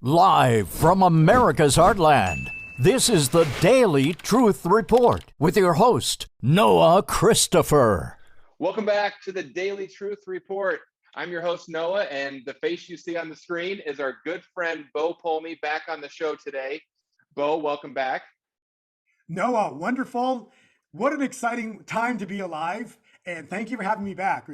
Live from America's heartland, this is the Daily Truth Report with your host, Noah Christopher. Welcome back to the Daily Truth Report. I'm your host, Noah, and the face you see on the screen is our good friend, Bo Polny, back on the show today. Bo, welcome back. Noah, wonderful. What an exciting time to be alive. And thank you for having me back.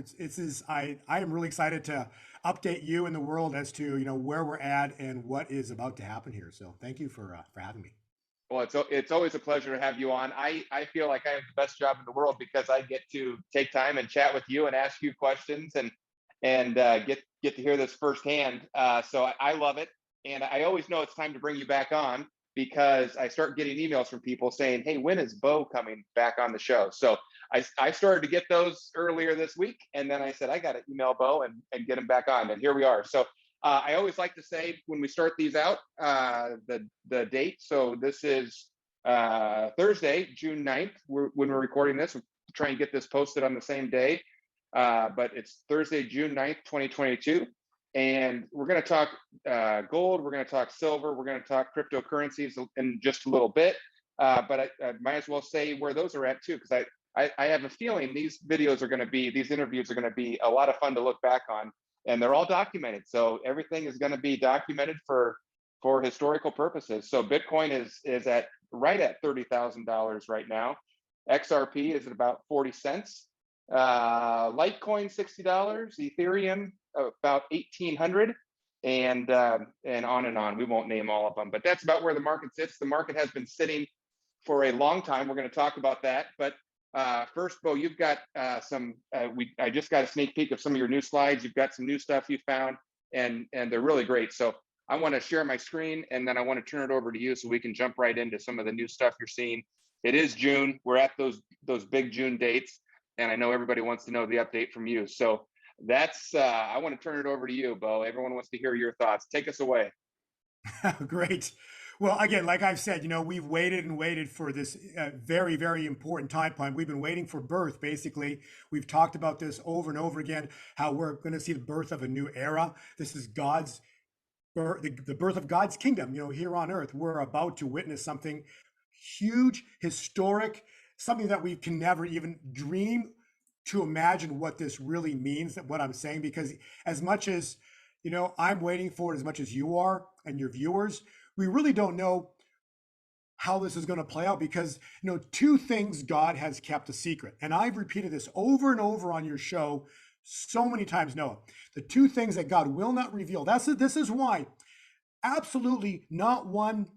I am really excited to update you and the world as to where we're at and what is about to happen here. So thank you for having me. Well, it's always a pleasure to have you on. I feel like I have the best job in the world because I get to take time and chat with you and ask you questions and get to hear this firsthand. So I love it, and I always know it's time to bring you back on because I start getting emails from people saying, "Hey, when is Bo coming back on the show?" So I started to get those earlier this week, and then I said I got to email Bo and get him back on, and here we are. So I always like to say when we start these out, the date. So this is Thursday, June 9th, when we're recording this. We're trying to get this posted on the same day, but it's Thursday, June 9th, 2022. And we're going to talk gold, we're going to talk silver, we're going to talk cryptocurrencies in just a little bit. But I might as well say where those are at too, because I have a feeling these interviews are going to be a lot of fun to look back on, and they're all documented. So everything is going to be documented for historical purposes. So Bitcoin is right at $30,000 right now. XRP is at about 40 cents. Litecoin $60, Ethereum about 1,800, and on and on. We won't name all of them, but that's about where the market sits. The market has been sitting for a long time. We're going to talk about that, but first, Bo, you've got I just got a sneak peek of some of your new slides. You've got some new stuff you found, and they're really great. So I want to share my screen, and then I want to turn it over to you so we can jump right into some of the new stuff you're seeing. It is June. We're at those big June dates, and I know everybody wants to know the update from you. So that's I want to turn it over to you, Bo. Everyone wants to hear your thoughts. Take us away. Great. Well, again, like I've said, we've waited and waited for this very, very important time point. We've been waiting for birth, basically. We've talked about this over and over again, how we're going to see the birth of a new era. This is God's birth, the birth of God's kingdom, here on earth. We're about to witness something huge, historic, something that we can never even dream to imagine what this really means, what I'm saying, because as much as, I'm waiting for it as much as you are and your viewers, we really don't know how this is going to play out because, two things God has kept a secret. And I've repeated this over and over on your show so many times, Noah. The two things that God will not reveal. This is why absolutely not one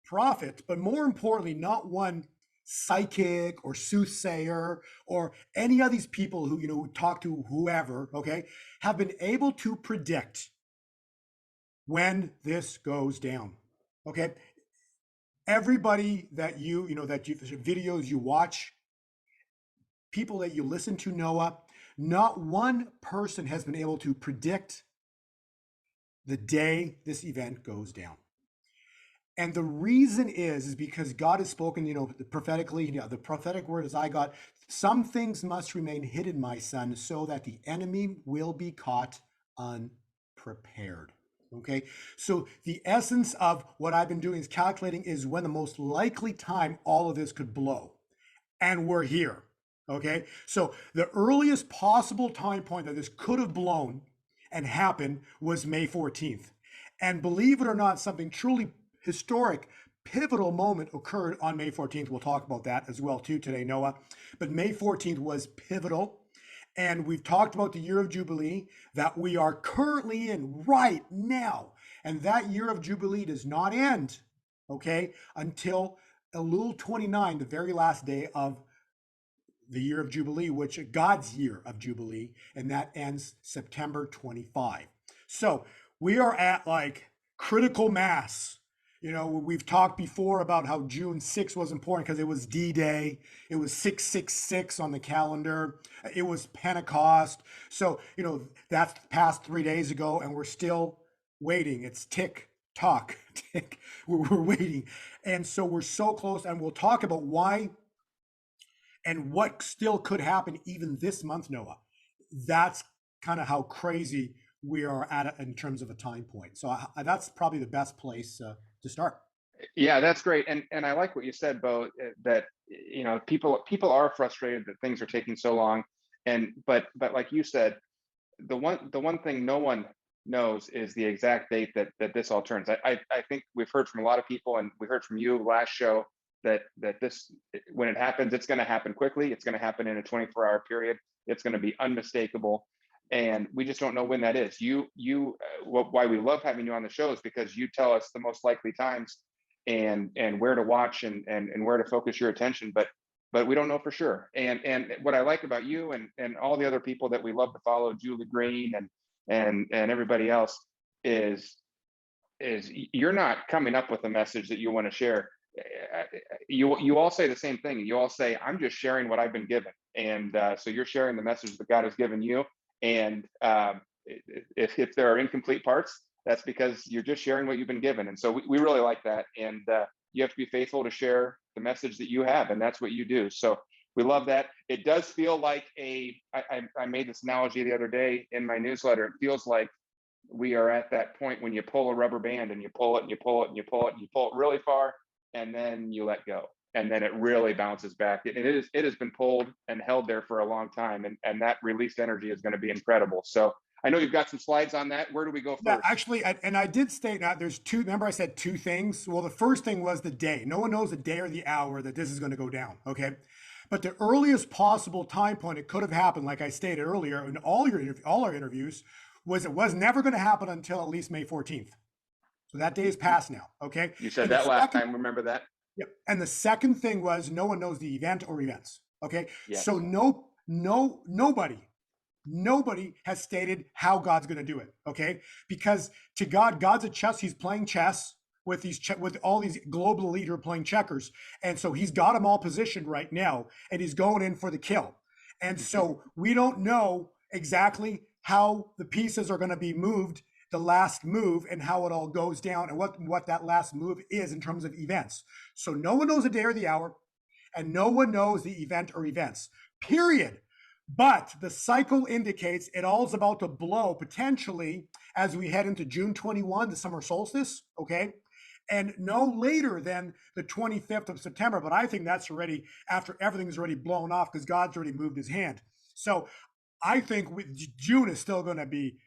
prophet, but more importantly, not one psychic or soothsayer or any of these people who talk to whoever, okay, have been able to predict when this goes down. Okay, everybody that videos you watch, people that you listen to, Noah, not one person has been able to predict the day this event goes down. And the reason is because God has spoken, prophetically, the prophetic word as I got, some things must remain hidden, my son, so that the enemy will be caught unprepared. Okay, so the essence of what I've been doing is calculating is when the most likely time all of this could blow. And we're here. Okay, so the earliest possible time point that this could have blown and happened was May 14th. And believe it or not, something truly historic, pivotal moment occurred on May 14th. We'll talk about that as well too today, Noah. But May 14th was pivotal. And we've talked about the year of Jubilee that we are currently in right now. And that year of Jubilee does not end, okay, until Elul 29, the very last day of the year of Jubilee, which God's year of Jubilee, and that ends September 25. So we are at like critical mass. We've talked before about how June 6th was important because it was D-Day. It was 666 on the calendar. It was Pentecost. So, that's past 3 days ago, and we're still waiting. It's tick, tock, tick. We're waiting. And so we're so close, and we'll talk about why and what still could happen even this month, Noah. That's kind of how crazy we are at in terms of a time point. So that's probably the best place to start. Yeah, that's great. And I like what you said, Bo, that people are frustrated that things are taking so long. But like you said, the one thing no one knows is the exact date that this all turns. I think we've heard from a lot of people, and we heard from you last show that this, when it happens, it's going to happen quickly. It's going to happen in a 24-hour period. It's going to be unmistakable, and we just don't know when that is. Why we love having you on the show is because you tell us the most likely times and where to watch and where to focus your attention, but we don't know for sure. And what I like about you and all the other people that we love to follow, Julie Green and everybody else, is you're not coming up with a message that you want to share. You all say the same thing. You all say, I'm just sharing what I've been given, and so you're sharing the message that God has given you. And if there are incomplete parts, that's because you're just sharing what you've been given. And so we really like that. And you have to be faithful to share the message that you have, and that's what you do. So we love that. It does feel like I made this analogy the other day in my newsletter. It feels like we are at that point when you pull a rubber band and you pull it and you pull it and you pull it and you pull it really far, and then you let go, and then it really bounces back. It has been pulled and held there for a long time, and that released energy is going to be incredible. So I know you've got some slides on that. Where do we go first? Yeah, actually, and I did state that there's two. Remember, I said two things. Well, the first thing was the day. No one knows the day or the hour that this is going to go down. Okay, but the earliest possible time point it could have happened, like I stated earlier in all our interviews, was it was never going to happen until at least May 14th. So that day is past now. Okay, you said that last time. Remember that? Yeah. And the second thing was no one knows the event or events. Okay, yes. So nobody has stated how God's going to do it. Okay, because to God, God's a chess. He's playing chess with with all these global elite who are playing checkers, and so he's got them all positioned right now, and he's going in for the kill. And so we don't know exactly how the pieces are going to be moved, the last move, and how it all goes down, and what that last move is in terms of events. So no one knows the day or the hour, and no one knows the event or events, period. But the cycle indicates it all is about to blow potentially as we head into June 21, the summer solstice, okay? And no later than the 25th of September. But I think that's already after everything's already blown off because God's already moved his hand. So I think June is still going to be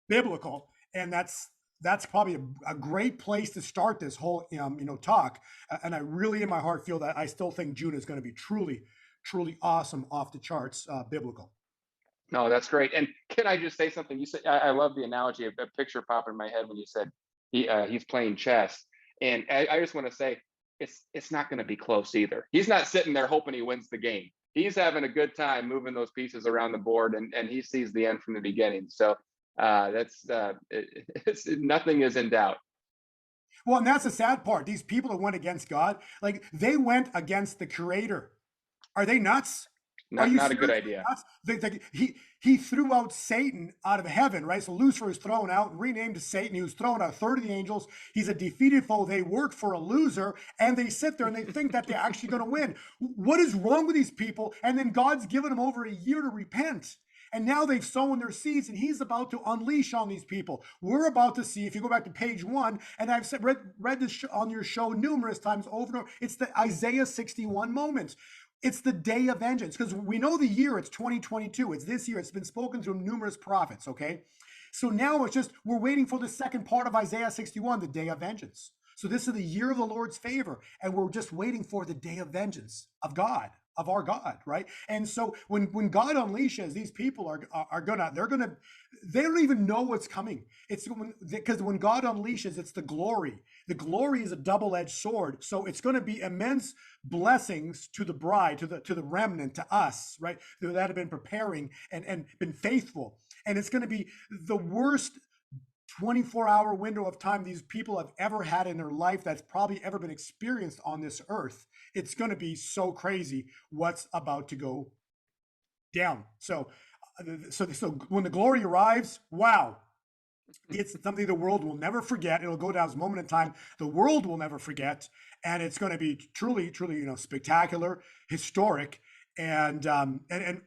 biblical. And that's probably a great place to start this whole talk. And I really in my heart feel that I still think June is going to be truly awesome, off the charts, biblical. No, that's great. And can I just say something? You said, I love the analogy. A picture popped in my head when you said he's playing chess, and I just want to say it's not going to be close either. He's not sitting there hoping he wins the game. He's having a good time moving those pieces around the board, and he sees the end from the beginning. So it's nothing is in doubt. Well, and that's the sad part. These people that went against God, like they went against the Creator. Are they nuts? Not a good idea. He threw out Satan out of heaven, right? So Lucifer is thrown out and renamed to Satan. He was thrown out, a third of the angels. He's a defeated foe. They work for a loser, and they sit there and they think that they're actually going to win. What is wrong with these people? And then God's given them over a year to repent. And now they've sown their seeds, and he's about to unleash on these people. We're about to see, if you go back to page 1, and I've read this on your show numerous times over and over, it's the Isaiah 61 moment. It's the day of vengeance, because we know the year, it's 2022. It's this year. It's been spoken through numerous prophets, okay? So now it's just, we're waiting for the second part of Isaiah 61, the day of vengeance. So this is the year of the Lord's favor, and we're just waiting for the day of vengeance of God, of our God, right? And so when God unleashes, these people they don't even know what's coming. It's because when God unleashes, it's the glory. The glory is a double-edged sword. So it's going to be immense blessings to the bride, to the remnant, to us, right? That have been preparing and been faithful. And it's going to be the worst 24-hour window of time these people have ever had in their life that's probably ever been experienced on this earth. It's going to be so crazy what's about to go down. So when the glory arrives, wow, it's something the world will never forget. It'll go down as a moment in time the world will never forget, and it's going to be truly spectacular, historic, and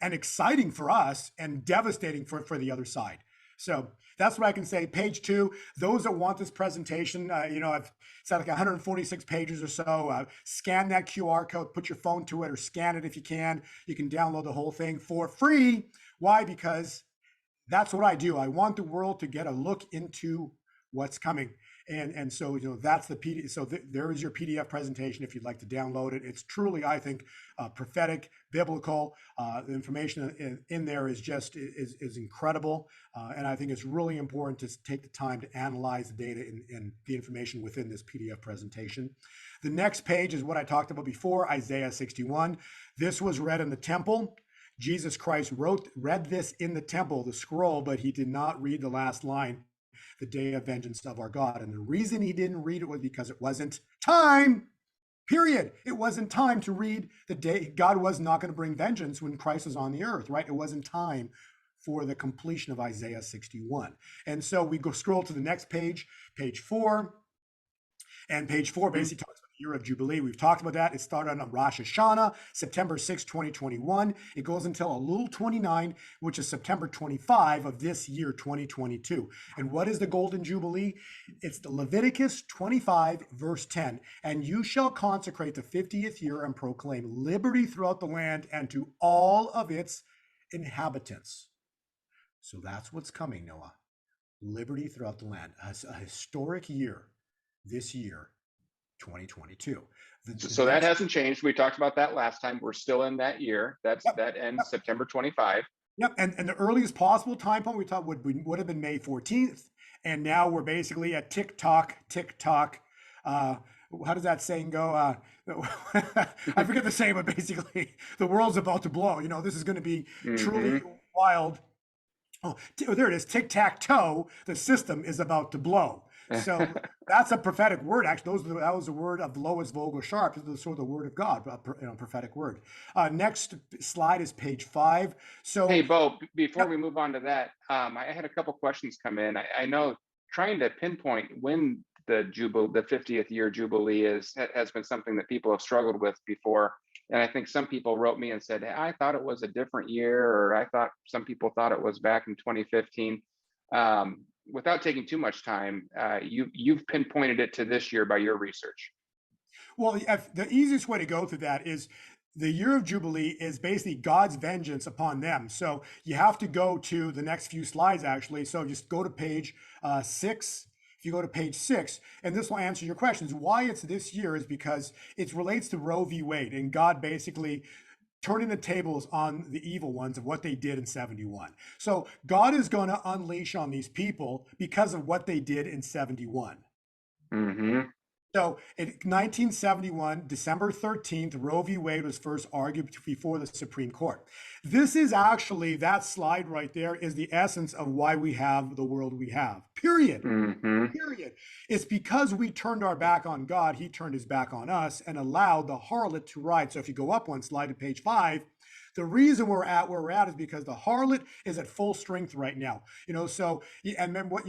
exciting for us, and devastating for the other side. So that's what I can say. Page 2, those that want this presentation, it's like 146 pages or so. Scan that QR code, put your phone to it, or scan it if you can. You can download the whole thing for free. Why? Because that's what I do. I want the world to get a look into what's coming. And so, that's the PDF. So there is your PDF presentation if you'd like to download it. It's truly, I think, prophetic, biblical. The information in there is is incredible. And I think it's really important to take the time to analyze the data and the information within this PDF presentation. The next page is what I talked about before, Isaiah 61. This was read in the temple. Jesus Christ read this in the temple, the scroll, but he did not read the last line, the day of vengeance of our God. And the reason he didn't read it was because it wasn't time, period. It wasn't time to read the day. God was not going to bring vengeance when Christ was on the earth, right? It wasn't time for the completion of Isaiah 61. And so we scroll to the next page, page 4. And page 4 basically talks about the year of Jubilee. We've talked about that. It started on Rosh Hashanah, September 6, 2021. It goes until Elul 29, which is September 25 of this year, 2022. And what is the Golden Jubilee? It's the Leviticus 25, verse 10. And you shall consecrate the 50th year and proclaim liberty throughout the land and to all of its inhabitants. So that's what's coming, Noah. Liberty throughout the land. A historic year. This year, 2022. So that hasn't changed. We talked about that last time. We're still in that year. That ends September 25. Yep. And the earliest possible time point we thought would have been May 14th. And now we're basically at tick tock. How does that saying go? I forget the saying, but basically the world's about to blow. This is going to be truly wild. Oh, there it is. Tic tac toe. The system is about to blow. So that's a prophetic word. Actually, that was the word of Lois Vogel Sharp. This is sort of the word of God, a prophetic word. Next slide is page 5. So, hey, Bo, before we move on to that, I had a couple questions come in. I know trying to pinpoint when the 50th year Jubilee has been something that people have struggled with before. And I think some people wrote me and said, hey, I thought it was a different year, or some people thought it was back in 2015. Without taking too much time, you've pinpointed it to this year by your research. Well, the easiest way to go through that is the year of Jubilee is basically God's vengeance upon them. So you have to go to the next few slides, actually. So just go to page 6. If you go to page 6, and this will answer your questions. Why it's this year is because it relates to Roe v. Wade, and God basically turning the tables on the evil ones of what they did in 71. So God is going to unleash on these people because of what they did in 71. Mm-hmm. So in 1971, December 13th, Roe v. Wade was first argued before the Supreme Court. This is actually, that slide right there is the essence of why we have the world we have, period. Mm-hmm. Period. It's because we turned our back on God, he turned his back on us and allowed the harlot to ride. So if you go up one slide to page 5, the reason we're at where we're at is because the harlot is at full strength right now. So, and remember what,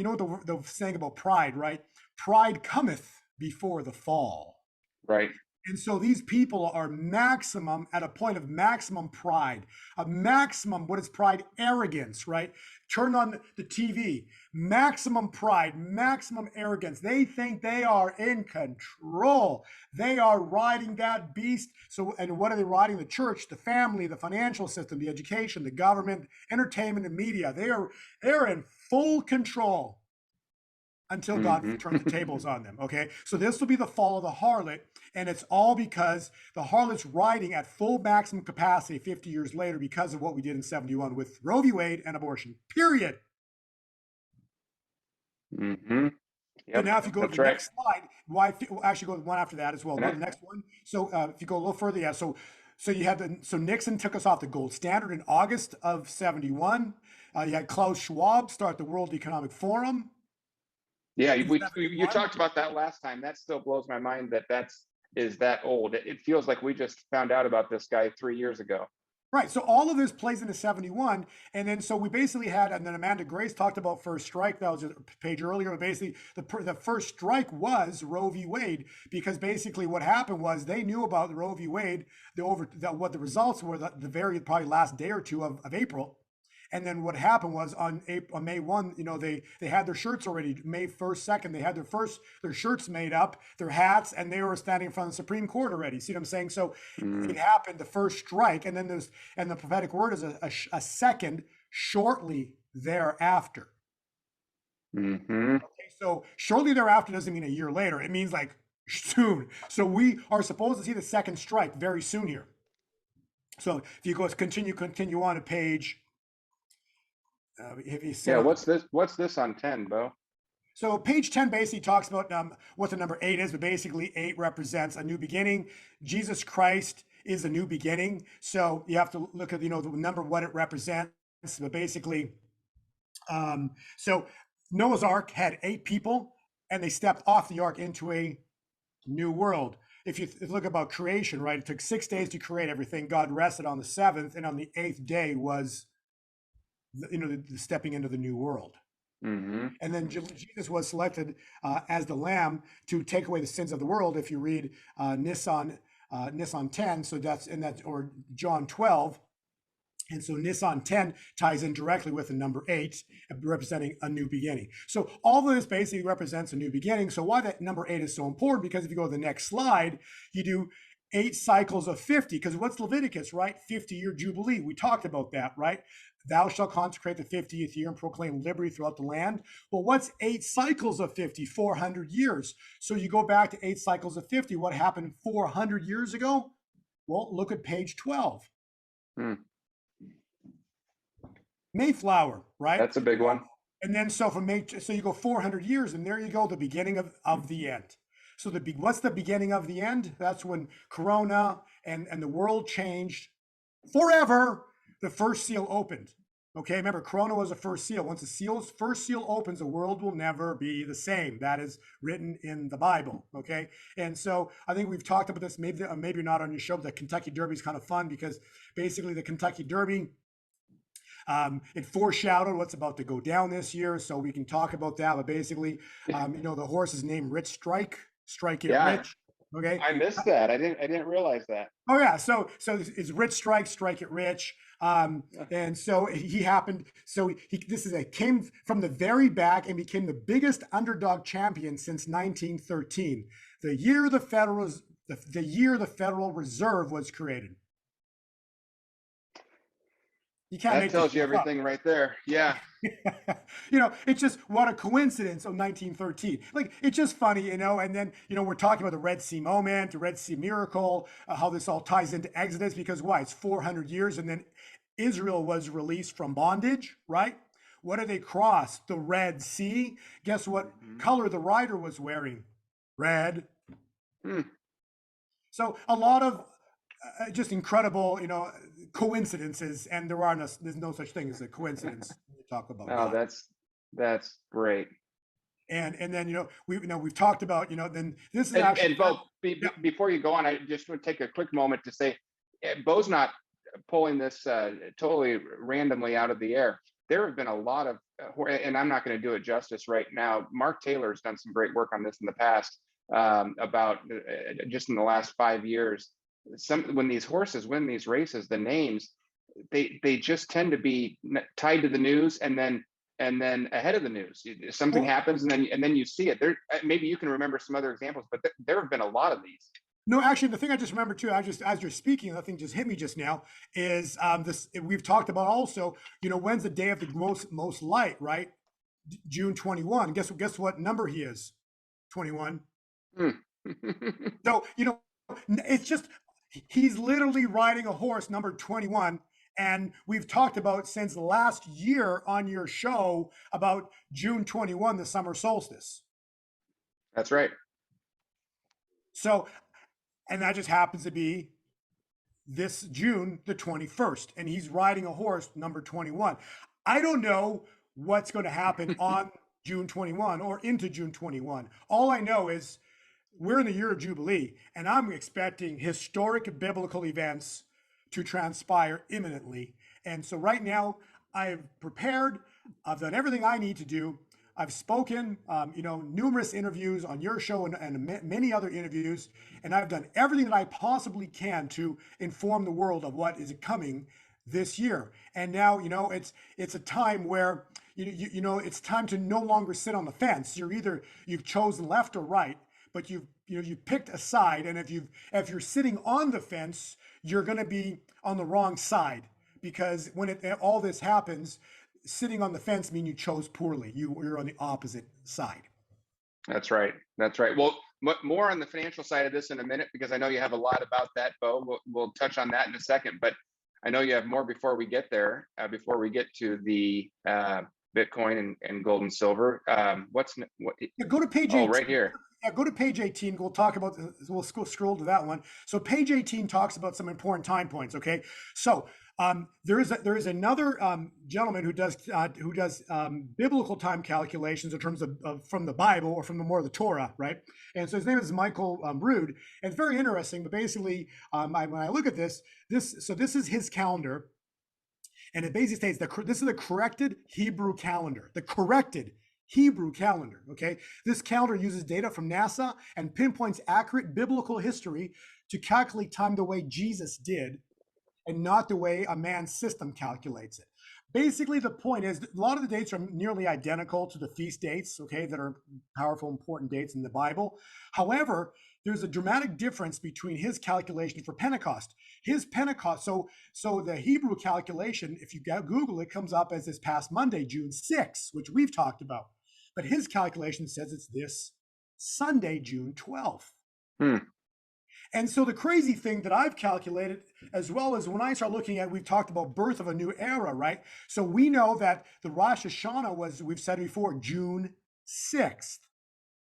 the saying about pride, right? Pride cometh before the fall. Right. And so these people are at a point of maximum pride, what is pride? Arrogance, right? Turn on the TV, maximum pride, maximum arrogance. They think they are in control. They are riding that beast. So, and what are they riding? The church, the family, the financial system, the education, the government, entertainment, and media. They're in full control until God turns the tables on them, okay? So this will be the fall of the harlot, and it's all because the harlot's riding at full maximum capacity 50 years later because of what we did in 71 with Roe v. Wade and abortion, period. Mm-hmm. Yep, and now if you go to the next slide, actually go to one after that as well. Go to the next one. So if you go a little further, yeah, so you had so Nixon took us off the gold standard in August of 71. You had Klaus Schwab start the World Economic Forum. Yeah, you talked about that last time. That still blows my mind that is that old. It feels like we just found out about this guy 3 years ago. Right. So all of this plays into 71. And then so we basically had, and then Amanda Grace talked about first strike. That was a page earlier. But basically, the first strike was Roe v. Wade, because basically what happened was they knew about the Roe v. Wade, what the results were the very probably last day or two of April. And then what happened was on May 1, they had their shirts already. May 1st, 2nd, they had their shirts made up, their hats, and they were standing in front of the Supreme Court already. See what I'm saying? So it happened, the first strike, and then the prophetic word is a second shortly thereafter. Mm-hmm. Okay, so shortly thereafter doesn't mean a year later. It means like soon. So we are supposed to see the second strike very soon here. So if you go continue on to page. If you Yeah, what's this on 10, Bo? So page 10 basically talks about what the number 8 is, but basically 8 represents a new beginning. Jesus Christ is a new beginning. So you have to look at the number, what it represents. But basically, so Noah's Ark had 8 people, and they stepped off the ark into a new world. If you look about creation, right, it took 6 days to create everything. God rested on the 7th, and on the 8th day was, the stepping into the new world. Mm-hmm. And then Jesus was selected as the Lamb to take away the sins of the world. If you read Nissan 10, so or John 12. And so Nissan 10 ties in directly with the number 8, representing a new beginning. So all of this basically represents a new beginning. So why that number 8 is so important, because if you go to the next slide, you do 8 cycles of 50, because what's Leviticus, right? 50-year Jubilee. We talked about that, right? Thou shalt consecrate the 50th year and proclaim liberty throughout the land. Well, what's 8 cycles of 50? 400 years. So you go back to 8 cycles of 50. What happened 400 years ago? Well, look at page 12. Mayflower, right? That's a big one. And then so you go 400 years, and there you go, the beginning of the end. So what's the beginning of the end? That's when Corona and the world changed forever. The first seal opened. Okay, remember, Corona was the first seal. Once the first seal opens, the world will never be the same. That is written in the Bible. Okay, and so I think we've talked about this. Maybe not on your show, but the Kentucky Derby is kind of fun, because basically the Kentucky Derby, it foreshadowed what's about to go down this year, so we can talk about that. But basically, the horse is named Rich Strike It Rich. Okay, I missed that. I didn't realize that. Oh yeah, so it's Rich Strike It Rich, and so he happened. So came from the very back and became the biggest underdog champion since 1913, the year the Federal Reserve was created. You can't. That tells you everything right there. Yeah. It's just, what a coincidence of 1913. Like, it's just funny, and then, we're talking about the Red Sea moment, the Red Sea miracle, how this all ties into Exodus, because why? It's 400 years, and then Israel was released from bondage, right? What did they cross? The Red Sea. Guess what color the rider was wearing? Red. So a lot of just incredible, coincidences, and there's no such thing as a coincidence. We talk about. Oh, that's great. And then we've talked about then this is and Bo, before you go on, I just want to take a quick moment to say, Bo's not pulling this totally randomly out of the air. There have been a lot of, and I'm not going to do it justice right now. Mark Taylor's done some great work on this in the past, about just in the last 5 years. When these horses win these races, the names, they just tend to be tied to the news, and then ahead of the news, something happens, and then you see it. There, maybe you can remember some other examples, but there have been a lot of these. No, actually, the thing I just remembered too, as you're speaking, the thing just hit me just now, is this. We've talked about also, when's the day of the most light, right? June 21. Guess what number he is? 21. So it's just, he's literally riding a horse numbered 21. And we've talked about since last year on your show about June 21, the summer solstice. That's right. So, and that just happens to be this June the 21st, and he's riding a horse number 21. I don't know what's going to happen on June 21 or into June 21. All I know is we're in the year of Jubilee, and I'm expecting historic biblical events to transpire imminently. And so right now, I've prepared. I've done everything I need to do. I've spoken, numerous interviews on your show and many other interviews, and I've done everything that I possibly can to inform the world of what is coming this year. And now, it's a time where, it's time to no longer sit on the fence. You've chosen left or right, but you've picked a side. And if you're sitting on the fence, you're going to be on the wrong side, because when all this happens, sitting on the fence means you chose poorly. You're on the opposite side. That's right. That's right. Well, more on the financial side of this in a minute, because I know you have a lot about that, Bo. We'll touch on that in a second, but I know you have more before we get there, before we get to the Bitcoin and gold and silver. Go to page 18. Oh, right here. Yeah, go to page 18. We'll talk about, we'll scroll to that one. So page 18 talks about some important time points. Okay. So there is another gentleman who does biblical time calculations in terms of from the Bible, or from the Torah, right? And so his name is Michael Rood, and it's very interesting. But basically, when I look at this is his calendar, and it basically states that this is the corrected Hebrew calendar. The corrected Hebrew calendar. Okay, this calendar uses data from NASA and pinpoints accurate biblical history to calculate time the way Jesus did, and not the way a man's system calculates it. Basically, the point is that a lot of the dates are nearly identical to the feast dates, okay, that are powerful, important dates in the Bible. However, there's a dramatic difference between his calculation for Pentecost. His Pentecost, so the Hebrew calculation, if you Google it, comes up as this past Monday, June 6th, which we've talked about. But his calculation says it's this Sunday, June 12th. And so the crazy thing that I've calculated, as well as when I start looking at, we've talked about birth of a new era, right? So we know that the Rosh Hashanah was, we've said before, June 6th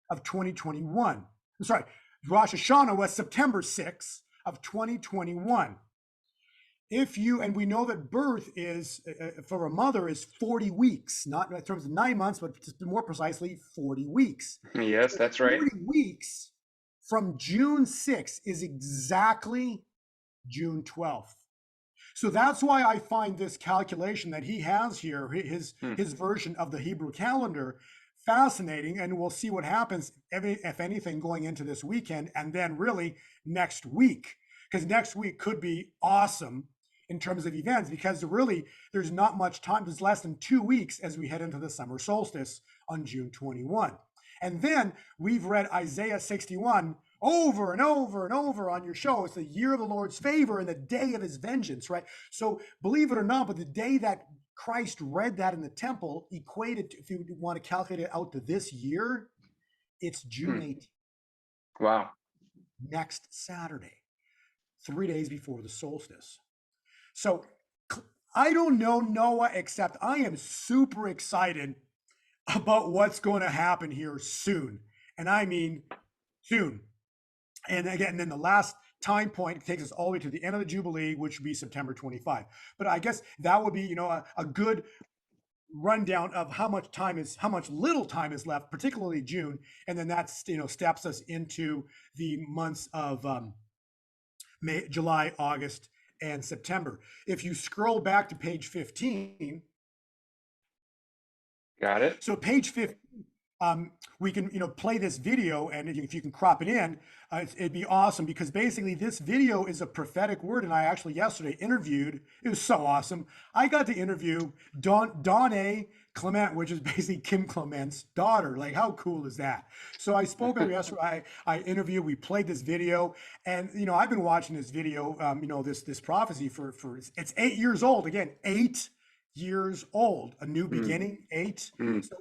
of 2021. I'm sorry, Rosh Hashanah was September 6th of 2021. And we know that birth is, for a mother, is 40 weeks, not in terms of 9 months, but more precisely 40 weeks. Yes, that's right. 40 weeks from June 6th is exactly June 12th. So that's why I find this calculation that he has here, his version of the Hebrew calendar, fascinating. And we'll see what happens, if anything, going into this weekend, and then really next week, because next week could be awesome in terms of events, because really there's not much time. There's less than 2 weeks as we head into the summer solstice on June 21. And then we've read Isaiah 61 over and over and over on your show. It's the year of the Lord's favor and the day of his vengeance, right? So believe it or not, but the day that Christ read that in the temple equated to, if you want to calculate it out to this year, it's June 18th. Wow. Next Saturday, 3 days before the solstice. So I don't know, Noah, except I am super excited about what's going to happen here soon. And I mean soon. And again, then the last time point takes us all the way to the end of the Jubilee, which would be September 25. But I guess that would be, a good rundown of how much little time is left, particularly June. And then that, steps us into the months of May, July, August, and September. If you scroll back to page 15, got it. So page 15, we can play this video, and if you can crop it in, it'd be awesome, because basically this video is a prophetic word. And I actually yesterday interviewed, it was so awesome. I got to interview Dawn Clement, which is basically Kim Clement's daughter. Like, how cool is that? So I spoke with her yesterday. I interviewed, we played this video, and I've been watching this video, this prophecy for it's 8 years old. Again, 8 years old, a new beginning, 8. So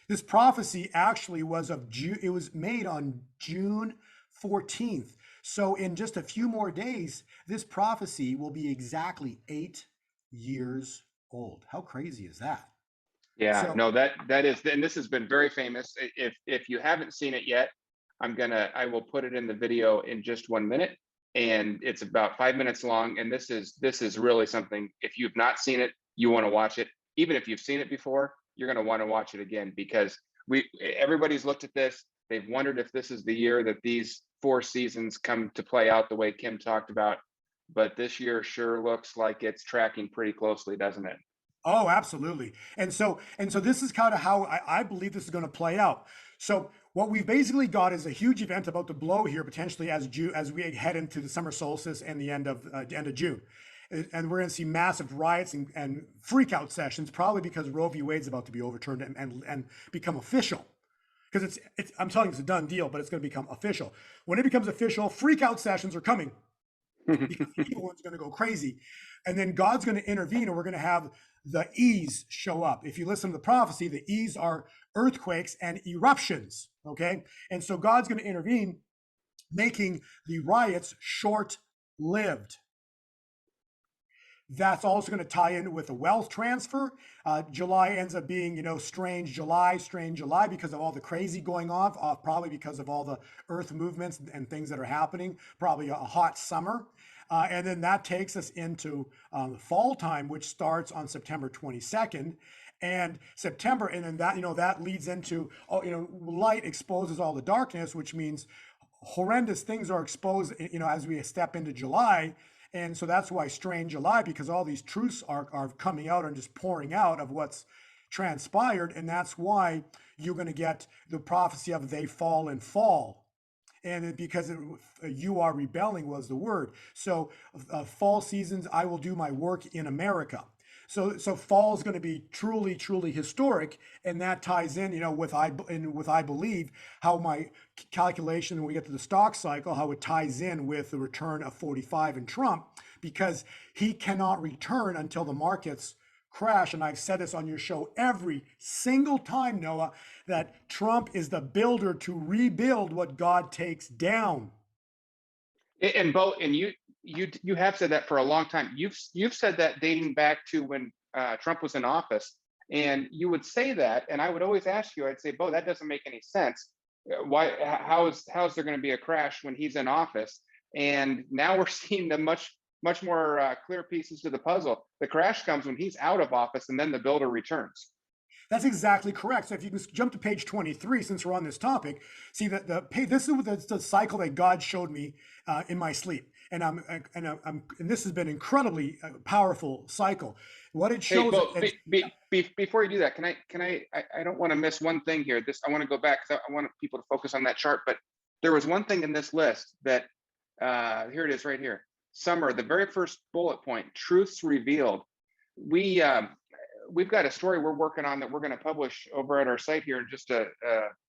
this prophecy actually was it was made on June 14th. So in just a few more days, this prophecy will be exactly 8 years old. How crazy is that? Yeah, no, that is, and this has been very famous. If you haven't seen it yet, I will put it in the video in just 1 minute, and it's about 5 minutes long. And this is really something. If you've not seen it, you want to watch it. Even if you've seen it before, you're going to want to watch it again, because everybody's looked at this. They've wondered if this is the year that these 4 seasons come to play out the way Kim talked about. But this year sure looks like it's tracking pretty closely, doesn't it? Oh, absolutely. And so this is kind of how I believe this is going to play out. So what we've basically got is a huge event about to blow here, potentially as we head into the summer solstice and the end of June. And we're going to see massive riots and freak out sessions, probably because Roe v. Wade's about to be overturned and become official. Because I'm telling you, it's a done deal, but it's going to become official. When it becomes official, freak out sessions are coming because the evil one's going to go crazy. And then God's going to intervene, and we're going to have the E's show up. If you listen to the prophecy, the E's are earthquakes and eruptions, okay? And so God's going to intervene, making the riots short-lived. That's also going to tie in with the wealth transfer. July ends up being, strange July, because of all the crazy going on, probably because of all the earth movements and things that are happening, probably a hot summer. And then that takes us into fall time, which starts on September 22nd. And September, and then that leads into, light exposes all the darkness, which means horrendous things are exposed, as we step into July. And so that's why strange July, because all these truths are coming out and just pouring out of what's transpired. And that's why you're going to get the prophecy of they fall and fall. And because you are rebelling was the word. So fall seasons, I will do my work in America. So fall is going to be truly, truly historic, and that ties in, with I believe how my calculation when we get to the stock cycle, how it ties in with the return of 45 and Trump, because he cannot return until the markets crash. And I've said this on your show every single time, Noah, that Trump is the builder to rebuild what God takes down. And Bo, and you have said that for a long time. You've said that dating back to when Trump was in office, and you would say that, and I would always ask you. I'd say, Bo, that doesn't make any sense. Why? How is there going to be a crash when he's in office? And now we're seeing the much more clear pieces to the puzzle. The crash comes when he's out of office, and then the builder returns. That's exactly correct. So if you can jump to page 23, since we're on this topic, see that this is the cycle that God showed me in my sleep, and this has been incredibly powerful cycle. What it shows. Hey, Bo, before you do that, I don't want to miss one thing here. I want to go back because I want people to focus on that chart. But there was one thing in this list that here it is right here. Summer, the very first bullet point, truths revealed. We've got a story we're working on that we're going to publish over at our site here in just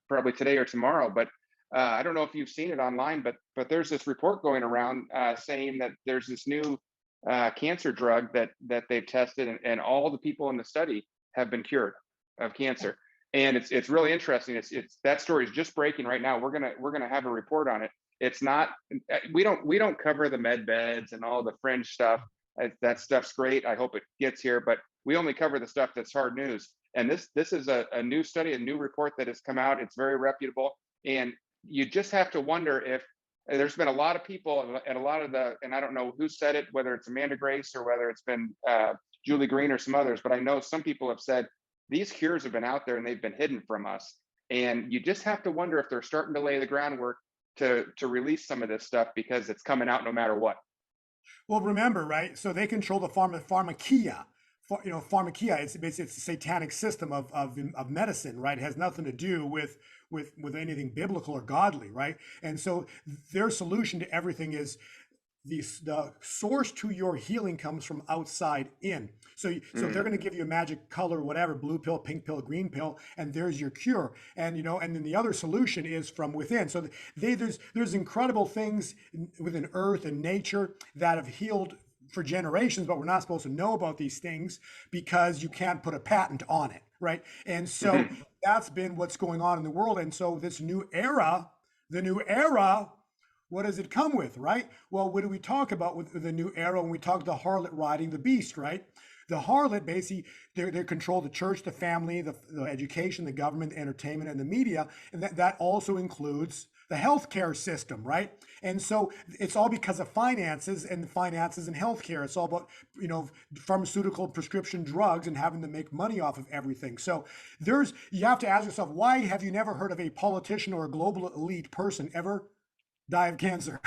probably today or tomorrow. But I don't know if you've seen it online, but there's this report going around saying that there's this new cancer drug that they've tested, and all the people in the study have been cured of cancer. And it's really interesting. It's that story is just breaking right now. We're gonna have a report on it. It's not, we don't cover the med beds and all the fringe stuff. That stuff's great. I hope it gets here, but we only cover the stuff that's hard news. And this is a new study, a new report that has come out. It's very reputable. And you just have to wonder if there's been a lot of people and a lot of and I don't know who said it, whether it's Amanda Grace or whether it's been Julie Green or some others, but I know some people have said these cures have been out there and they've been hidden from us. And you just have to wonder if they're starting to lay the groundwork to release some of this stuff because it's coming out no matter what. Well, remember, right? So they control the pharmakia. Pharmakia. It's a satanic system of medicine, right? It has nothing to do with anything biblical or godly, right? And so their solution to everything is the source to your healing comes from outside in. So they're going to give you a magic color, whatever, blue pill, pink pill, green pill, and there's your cure. And and then the other solution is from within. So there's incredible things within earth and nature that have healed for generations, but we're not supposed to know about these things because you can't put a patent on it, right? And so that's been what's going on in the world. And so this new era, what does it come with, right? Well, what do we talk about with the new era when we talk the harlot riding the beast, right? The harlot, basically, they control the church, the family, the education, the government, the entertainment, and the media. And that also includes the healthcare system, right? And so it's all because of finances and healthcare. It's all about, pharmaceutical prescription drugs and having to make money off of everything. So you have to ask yourself, why have you never heard of a politician or a global elite person ever die of cancer?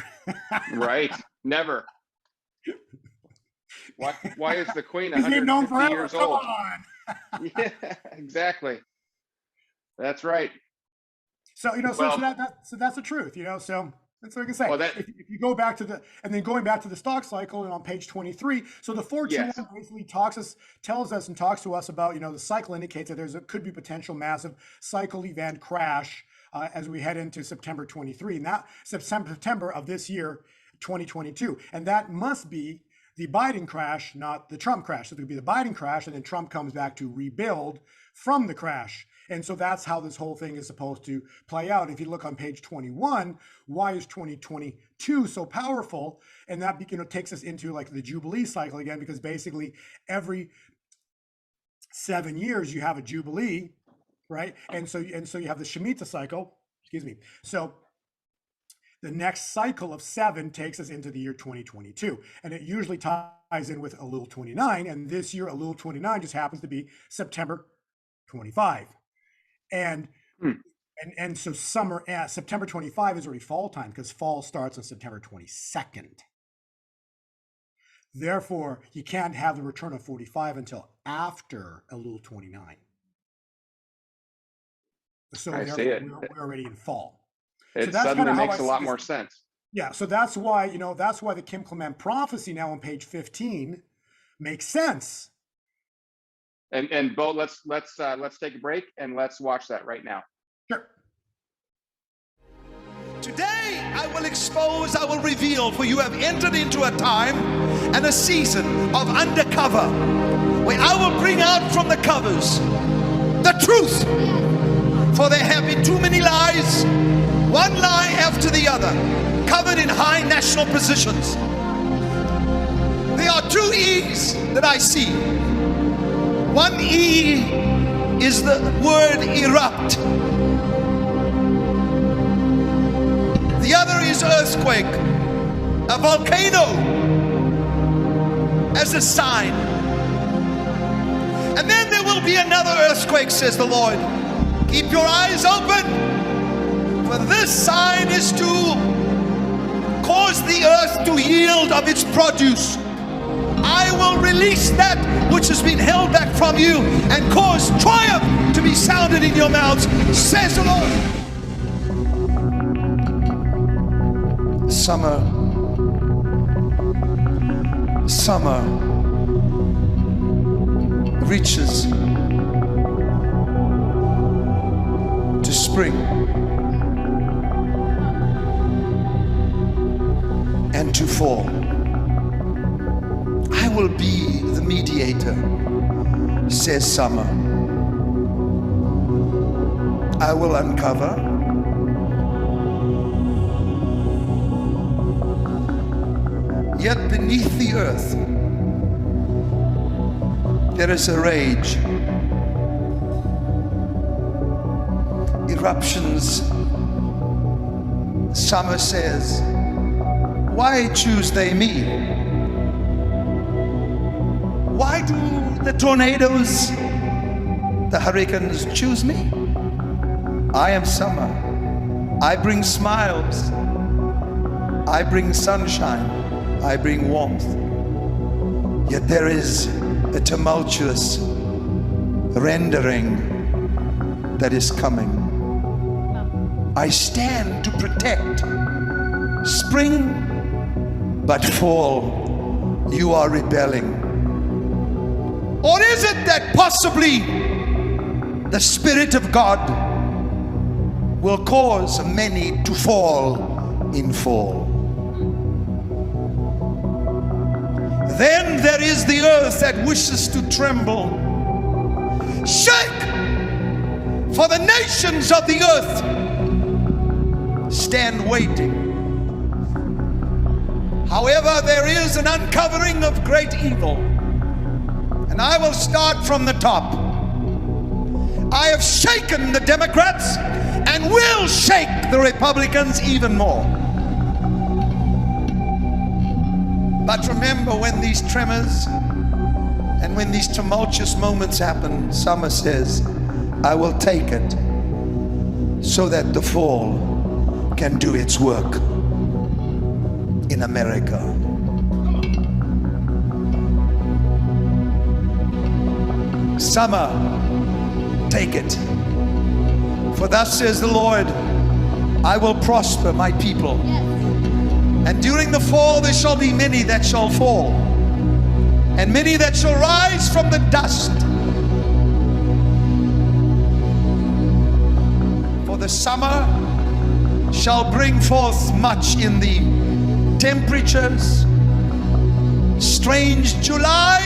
Right. Never. Why is the Queen 150 years Come old? on. Yeah, exactly. That's right. So, Well, so that's the truth, So That's what I can say. Well, if you go back to and then going back to the stock cycle and on page 23, so the 421 basically tells us and talks to us about, the cycle indicates that could be potential massive cycle event crash as we head into September 23, and that September of this year, 2022. And that must be the Biden crash, not the Trump crash. So it could be the Biden crash, and then Trump comes back to rebuild from the crash. And so that's how this whole thing is supposed to play out. If you look on page 21, why is 2022 so powerful? And that takes us into like the Jubilee cycle again, because basically every 7 years you have a Jubilee, right? And so you have the Shemitah cycle, So the next cycle of 7 takes us into the year 2022. And it usually ties in with Elul 29. And this year, Elul 29 just happens to be September 25. And so September 25 is already fall time, because fall starts on September 22nd. Therefore, you can't have the return of 45 until after Elul 29. So we're already in fall. It suddenly makes a lot more sense. Yeah, so that's why the Kim Clement prophecy now on page 15 makes sense. And Bo, let's take a break and let's watch that right now. Sure. Today I will reveal, for you have entered into a time and a season of undercover, where I will bring out from the covers the truth. For there have been too many lies, one lie after the other, covered in high national positions. There are 2 E's that I see. One E is the word erupt. The other is earthquake, a volcano as a sign. And then there will be another earthquake, says the Lord. Keep your eyes open, for this sign is to cause the earth to yield of its produce. I will release that which has been held back from you and cause triumph to be sounded in your mouths, says the Lord. Summer reaches to spring and to fall. I will be the mediator, says summer. I will uncover. Yet beneath the earth, there is a rage. Eruptions. Summer says, why choose they me? Why do the tornadoes, the hurricanes choose me? I am summer. I bring smiles. I bring sunshine. I bring warmth. Yet there is a tumultuous rendering that is coming. I stand to protect spring, but fall, you are rebelling. Or is it that possibly the Spirit of God will cause many to fall in fall? Then there is the earth that wishes to tremble. Shake! For the nations of the earth stand waiting. However, there is an uncovering of great evil. And I will start from the top. I have shaken the Democrats and will shake the Republicans even more. But remember, when these tremors and when these tumultuous moments happen, Summer says, I will take it so that the fall can do its work in America. Summer, take it. For thus says the Lord, I will prosper my people. And during the fall there shall be many that shall fall, and many that shall rise from the dust. For the summer shall bring forth much in the temperatures. Strange July,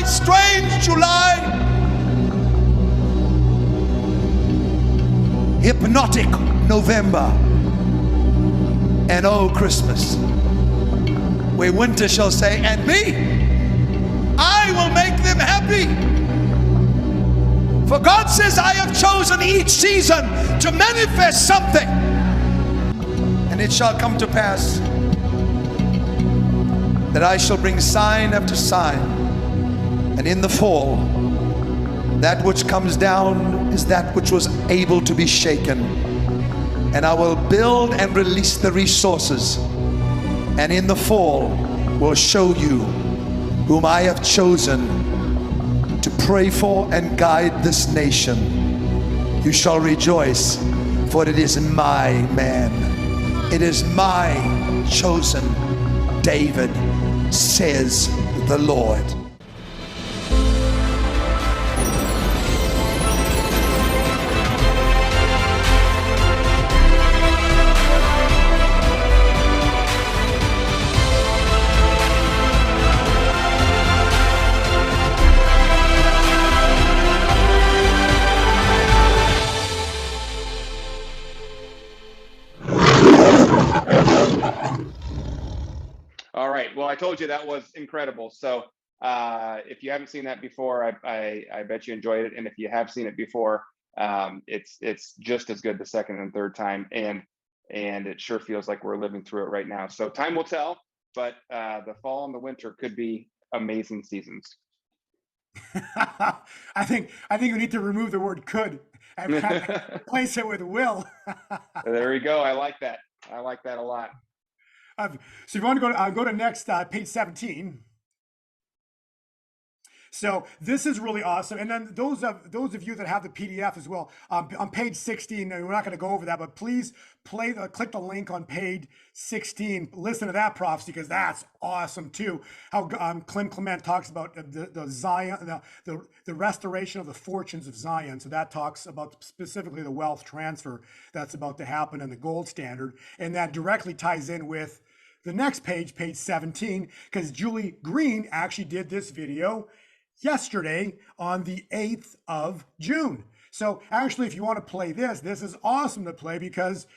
hypnotic November, and oh Christmas, where winter shall say, and me, I will make them happy. For God says, I have chosen each season to manifest something, and it shall come to pass that I shall bring sign after sign, and in the fall, that which comes down is that which was able to be shaken, and I will build and release the resources, and in the fall will show you whom I have chosen to pray for and guide this nation. You shall rejoice, for it is my man, it is my chosen David, says the Lord. All right. Well, I told you that was incredible. So if you haven't seen that before, I bet you enjoyed it. And if you have seen it before, it's just as good the second and third time. And it sure feels like we're living through it right now. So time will tell, but the fall and the winter could be amazing seasons. I think we need to remove the word could and replace it with will. There we go. I like that. I like that a lot. So if you want to go to next page 17. So this is really awesome. And then those of you that have the PDF as well, on page 16, we're not going to go over that, but please click the link on page 16. Listen to that prophecy, because that's awesome too. How Kim Clement talks about the Zion, the restoration of the fortunes of Zion. So that talks about specifically the wealth transfer that's about to happen in the gold standard. And that directly ties in with the next page, page 17, because Julie Green actually did this video yesterday on the 8th of June. So actually, if you want to play this is awesome to play, because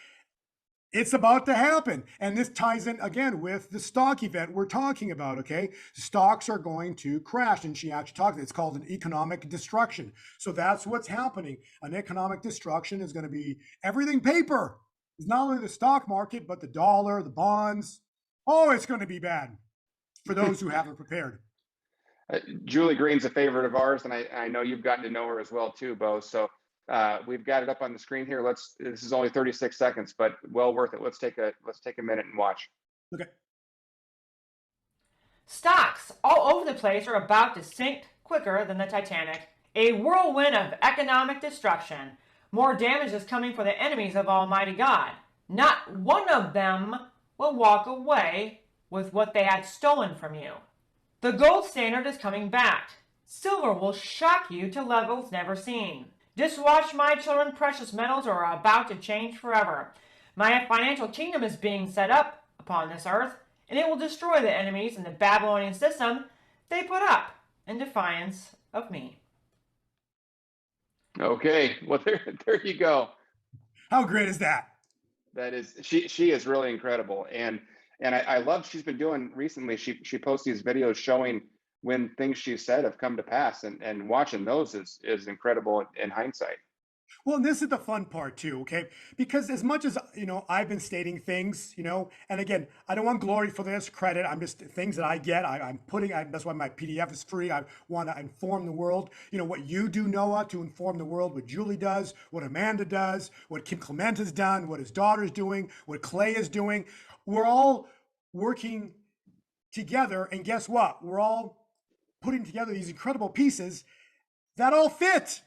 it's about to happen. And this ties in again with the stock event we're talking about, okay? Stocks are going to crash. And she actually talked, it's called an economic destruction. So that's what's happening. An economic destruction is going to be everything paper. It's not only the stock market, but the dollar, the bonds. Oh, it's going to be bad for those who haven't prepared. Julie Green's a favorite of ours, and I know you've gotten to know her as well too, Bo. So we've got it up on the screen here. This is only 36 seconds, but well worth it. Let's take a minute and watch. Okay. Stocks all over the place are about to sink quicker than the Titanic. A whirlwind of economic destruction. More damage is coming for the enemies of Almighty God. Not one of them will walk away with what they had stolen from you. The gold standard is coming back. Silver will shock you to levels never seen. Just watch, my children, precious metals are about to change forever. My financial kingdom is being set up upon this earth, and it will destroy the enemies in the Babylonian system they put up in defiance of me. Okay, well there you go. How great is that? That is, she is really incredible, and I love she's been doing recently. She posts these videos showing when things she said have come to pass, and watching those is incredible in hindsight. Well, and this is the fun part too, okay? Because as much as, I've been stating things, and again, I don't want glory for this, credit. I'm just things that I get. That's why my PDF is free. I want to inform the world. What you do, Noah, to inform the world, what Julie does, what Amanda does, what Kim Clement has done, what his daughter's doing, what Clay is doing. We're all working together, and guess what? We're all putting together these incredible pieces that all fit.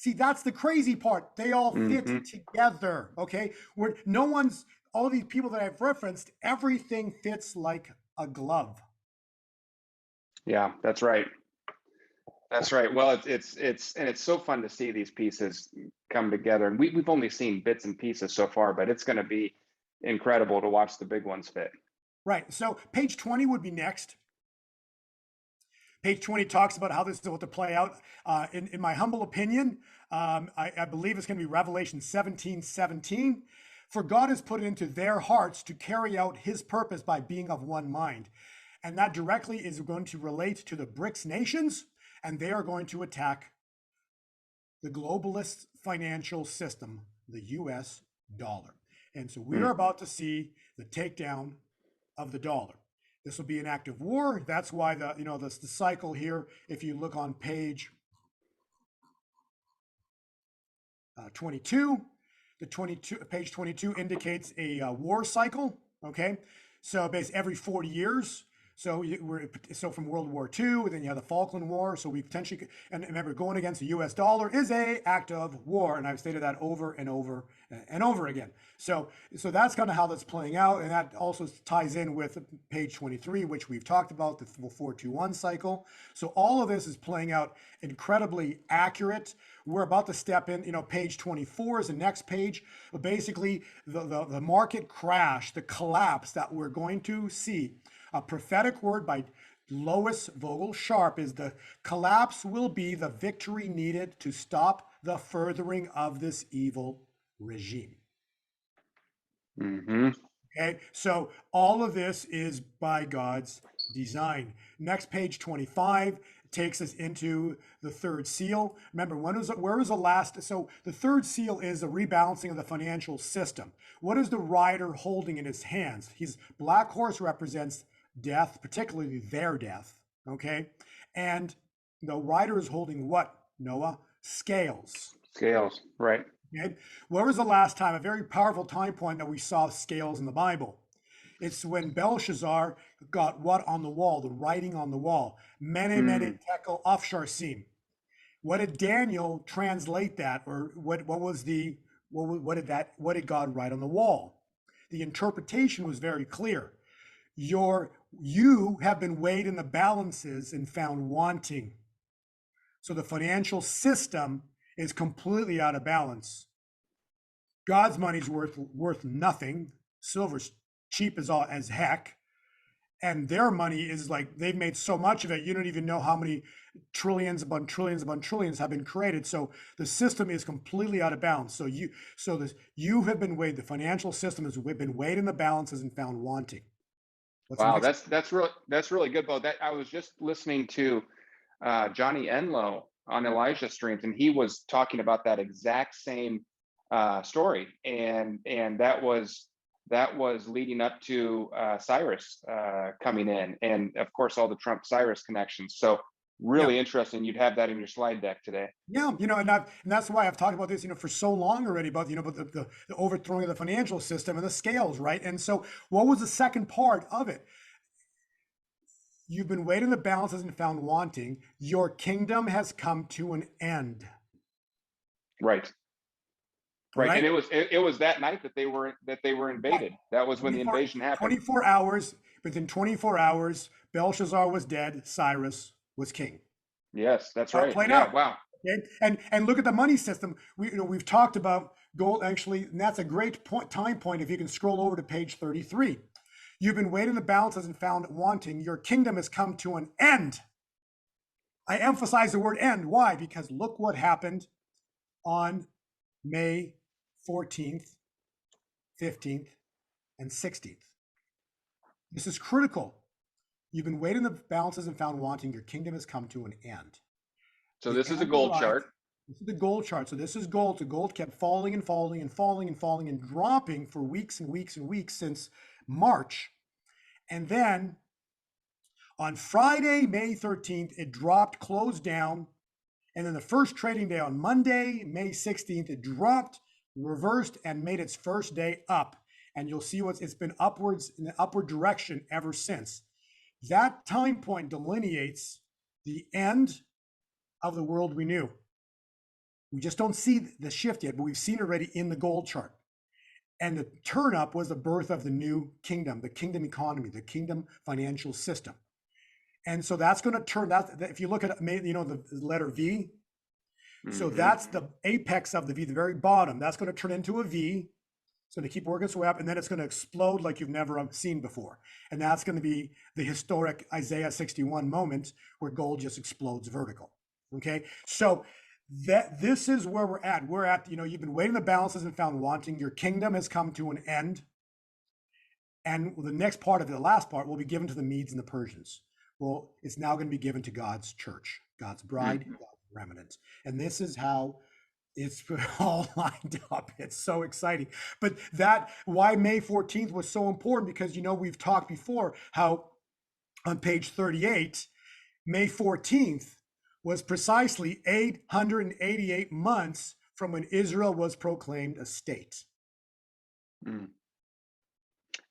See, that's the crazy part. They all fit together. Okay. Where no one's, all these people that I've referenced, everything fits like a glove. Yeah, that's right. That's right. Well, it's so fun to see these pieces come together, and we've only seen bits and pieces so far, but it's going to be incredible to watch the big ones fit. Right. So page 20 would be next. Page 20 talks about how this is about to play out. In my humble opinion, I believe it's going to be Revelation 17:17. For God has put it into their hearts to carry out his purpose by being of one mind. And that directly is going to relate to the BRICS nations, and they are going to attack the globalist financial system, the US dollar. And so we are about to see the takedown of the dollar. This will be an act of war. That's why the cycle here, if you look on page 22, page 22 indicates a war cycle. Okay, so basically every 40 years. So from World War II, then you have the Falkland War. So we potentially, and remember, going against the U.S. dollar is a act of war, and I've stated that over and over and over again. So that's kind of how that's playing out, and that also ties in with page 23, which we've talked about, the 421 cycle. So all of this is playing out incredibly accurate. We're about to step in. Page 24 is the next page. But basically, the market crash, the collapse that we're going to see. A prophetic word by Lois Vogel Sharp is the collapse will be the victory needed to stop the furthering of this evil regime. Okay, so all of this is by God's design. Next, page 25 takes us into the third seal. Remember, where was the last? So the third seal is a rebalancing of the financial system. What is the rider holding in his hands? His black horse represents death, particularly their death, okay? And the rider is holding what, Noah? Scales. Scales, right. Okay? Where was the last time, a very powerful time point that we saw scales in the Bible? It's when Belshazzar got what on the wall, the writing on the wall? Mene, mene, tekel, upharsin. What did Daniel translate that? Or what did God write on the wall? The interpretation was very clear. You have been weighed in the balances and found wanting. So the financial system is completely out of balance. God's money's worth nothing. Silver's cheap as heck. And their money is like, they've made so much of it, you don't even know how many trillions upon trillions upon trillions have been created. So the system is completely out of balance. So you have been weighed, the financial system has been weighed in the balances and found wanting. Wow, that's really good, Bo. That I was just listening to Johnny Enlow on Elijah streams, and he was talking about that exact same story, and that was leading up to Cyrus coming in, and of course all the Trump Cyrus connections. So really interesting. You'd have that in your slide deck today. Yeah, and that's why I've talked about this, for so long already, about about the overthrowing of the financial system and the scales, right? And so, what was the second part of it? You've been weighed in the balances and found wanting. Your kingdom has come to an end. Right. And it was that night that they were invaded. That was when the invasion happened. 24 hours. Within 24 hours, Belshazzar was dead. Cyrus was king. Yes, that's right. Played out. Wow. Okay? And look at the money system. We've talked about gold, actually, and that's a great time point if you can scroll over to page 33. You've been weighed in the balances and found wanting. Your kingdom has come to an end. I emphasize the word end. Why? Because look what happened on May 14th, 15th, and 16th. This is critical. You've been weighed in the balances and found wanting. Your kingdom has come to an end. So this is a gold chart. This is the gold chart. So this is gold. So gold kept falling and falling and falling and falling and dropping for weeks and weeks and weeks since March. And then on Friday, May 13th, it dropped, closed down. And then the first trading day on Monday, May 16th, it dropped, reversed, and made its first day up. And you'll see it's been upwards in the upward direction ever since. That time point delineates the end of the world we knew. We just don't see the shift yet, but we've seen it already in the gold chart. And the turn up was the birth of the new kingdom, the kingdom economy, the kingdom financial system. And so that's going to turn that. If you look at, the letter V, so that's the apex of the V, the very bottom. That's going to turn into a V. It's going to keep working its way up, and then it's going to explode like you've never seen before. And that's going to be the historic Isaiah 61 moment where gold just explodes vertical. Okay, so this is where we're at. We're at, you've been weighing the balances and found wanting. Your kingdom has come to an end. And the next part of it, the last part, will be given to the Medes and the Persians. Well, it's now going to be given to God's church, God's bride, God's remnant. And this is how it's all lined up. It's so exciting. But why May 14th was so important, because, we've talked before how on page 38, May 14th was precisely 888 months from when Israel was proclaimed a state.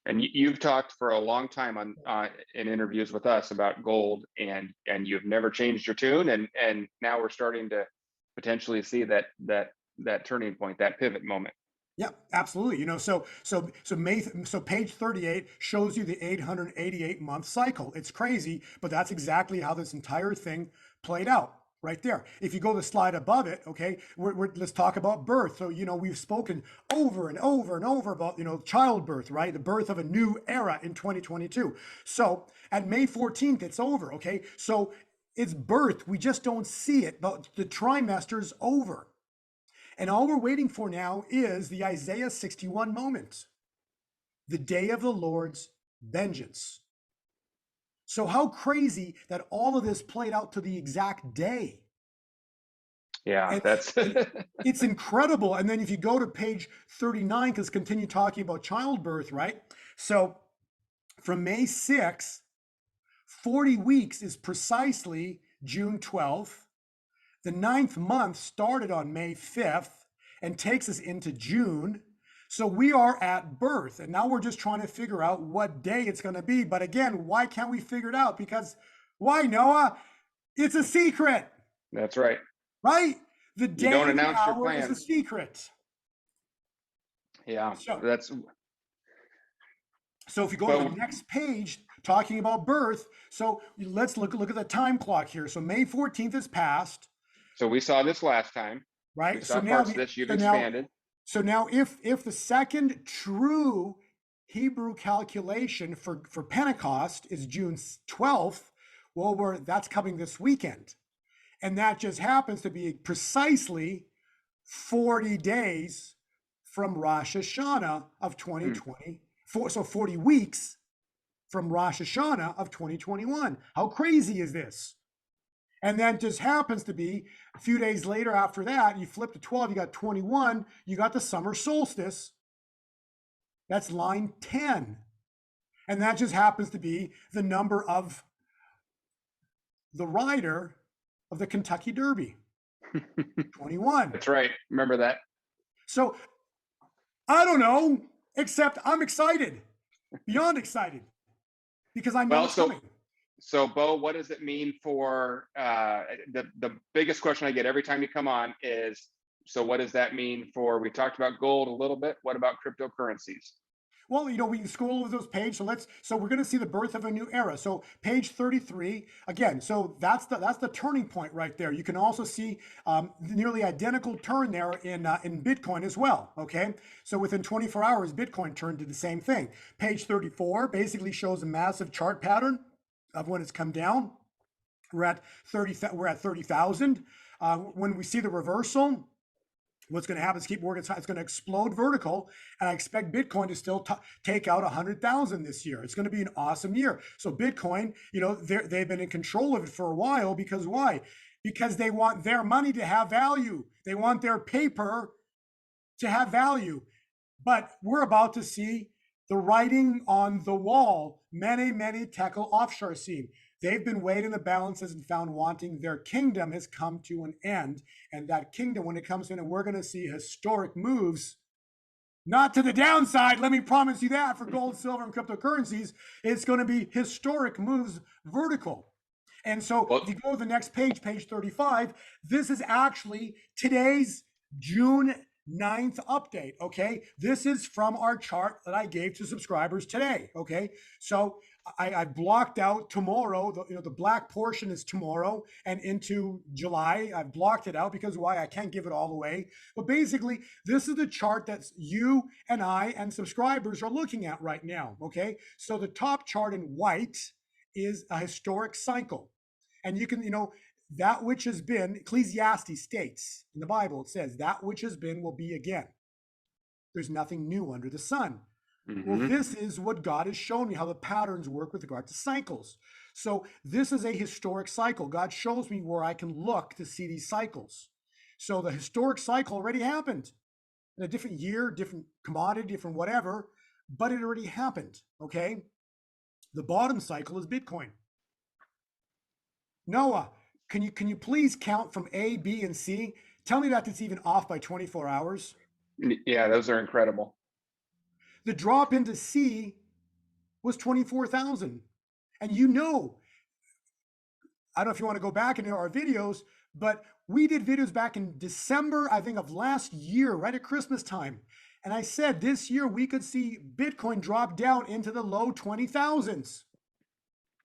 And you've talked for a long time in interviews with us about gold, and you've never changed your tune. And now we're starting to potentially see that turning point, that pivot moment. Yeah, absolutely. So page 38 shows you the 888 month cycle. It's crazy, but that's exactly how this entire thing played out. Right there. If you go to the slide above it, okay, let's talk about birth. So, we've spoken over and over and over about, childbirth, right? The birth of a new era in 2022. So at May 14th, it's over, okay? So it's birth. We just don't see it, but the trimester's over. And all we're waiting for now is the Isaiah 61 moment, the day of the Lord's vengeance. So how crazy that all of this played out to the exact day. Yeah, that's it's incredible. And then if you go to page 39, because continue talking about childbirth, right? So from May 6th, 40 weeks is precisely June 12th. The 9th month started on May 5th and takes us into June. So we are at birth, and now we're just trying to figure out what day it's going to be. But again, why can't we figure it out? Because why, Noah? It's a secret. That's right. Right? The day you don't and announce the your hour plans. is a secret. Yeah, so if you go to the next page, talking about birth, so let's look at the time clock here. So May 14th is passed. So we saw this last time. Right? We saw parts of this. You've expanded. So now if the second true Hebrew calculation for Pentecost is June 12th, well, that's coming this weekend. And that just happens to be precisely 40 days from Rosh Hashanah of 2020. So 40 weeks from Rosh Hashanah of 2021. How crazy is this? And that just happens to be a few days later after that, you flip to 12, you got 21, you got the summer solstice. That's line 10. And that just happens to be the number of the rider of the Kentucky Derby, 21. That's right. Remember that. So I don't know, except I'm excited, beyond excited, because I know it's coming. So, Bo, what does it mean for the biggest question I get every time you come on is, so what does that mean for, we talked about gold a little bit. What about cryptocurrencies? Well, we can scroll over those pages. So we're going to see the birth of a new era. So page 33, again, so that's the turning point right there. You can also see nearly identical turn there in Bitcoin as well. Okay. So within 24 hours, Bitcoin turned to the same thing. Page 34 basically shows a massive chart pattern of when it's come down. We're at 30,000. When we see the reversal, what's going to happen is keep working. It's going to explode vertical, and I expect Bitcoin to still take out 100,000 this year. It's going to be an awesome year. So Bitcoin, they've been in control of it for a while, because why? Because they want their money to have value. They want their paper to have value. But we're about to see the writing on the wall. Many tekel offshore scene. They've been weighed in the balances and found wanting. Their kingdom has come to an end. And that kingdom, when it comes in, and we're going to see historic moves, not to the downside, let me promise you that, for gold, silver, and cryptocurrencies, it's going to be historic moves vertical. And so Well, if you go to the next page, page 35, this is actually today's June 9th update. Okay. This is from our chart that I gave to subscribers today. Okay. So I blocked out tomorrow. The black portion is tomorrow and into July. I've blocked it out because why? I can't give it all away. But basically, this is the chart that you and I and subscribers are looking at right now. Okay. So the top chart in white is a historic cycle. And you can, that which has been, Ecclesiastes states in the Bible, it says, that which has been will be again. There's nothing new under the sun. Well, this is what God has shown me, how the patterns work with regard to cycles. So this is a historic cycle. God shows me where I can look to see these cycles. So the historic cycle already happened in a different year, different commodity, different whatever, but it already happened, okay? The bottom cycle is Bitcoin. Noah, can you please count from A, B, and C? Tell me that it's even off by 24 hours. yeah, those are incredible. The drop into C was 24,000. And I don't know if you want to go back into our videos, but we did videos back in December, I think, of last year, right at Christmas time. And I said this year we could see Bitcoin drop down into the low 20,000s.